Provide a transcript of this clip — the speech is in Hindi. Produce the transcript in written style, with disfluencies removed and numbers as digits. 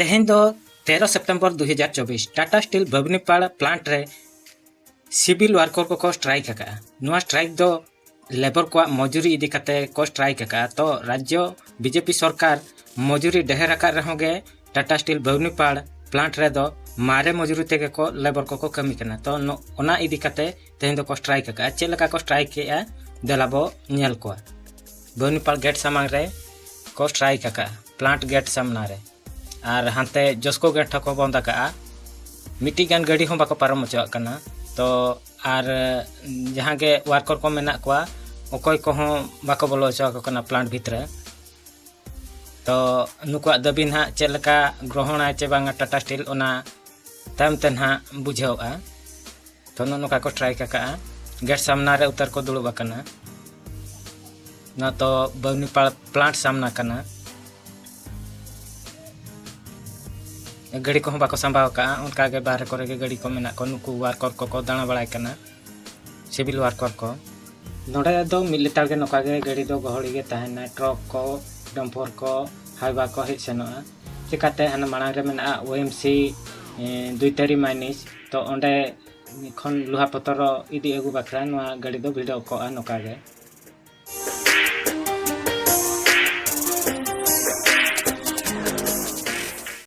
तेहें दो 13 सितंबर 2024 टाटा स्टील बमनीपाल प्लांट रे सिविल वर्कर को स्ट्राइक का नुआ स्ट्राइक दो लेबर को मजूरी इदी कते को स्ट्राइक का तो राज्य बीजेपी सरकार मजूरी ढेर का रहोगे टाटा स्टील बमनीपाल प्लांट रे दो मारे मजूरी तेगे को लेबर को कमी करना तो ओना इदी कते तेहें दो को स्ट्राइक का चे लका को स्ट्राइक के देलाबो नेल को बमनीपाल गेट सामांग रे को स्ट्राइक का प्लांट गेट सामना रे और हानते जस्को गेट को बंद का मिट्टी गान गाड़ी हों बाको पारम मचो करना तो और जहाँ के वर्कर को मेना को अकोय को बाको बोलो चो करना प्लांट भीतर तो नुकुआ दबी ना चेलका ग्रहण चे बांगा टाटा स्टील ओना तम ते ना बुझावा तो नुका को ट्राई का गेट सामना रे उतर को दुड़ुब करना ना तो बमनीपाल प्लांट सामना करना गाड़ी को बाको संभाव का उनका के बाहर करे के गाड़ी को मेना को नुकु वर्कर को दाना बड़ाई करना सिविल वर्कर को नोडे दो मिलिटार के नोका के गाड़ी दो गहड़ी के तहना ट्रक को डंपर को हाईवा को हेज सेनोआ चिकाते हन मांग रे मेना ओएमसी 2 तारी माइनिस तो ओंडे खन लोहा पत्थर इदी एगु बाखरा नोआ गाड़ी दो भिड़ो को नोका के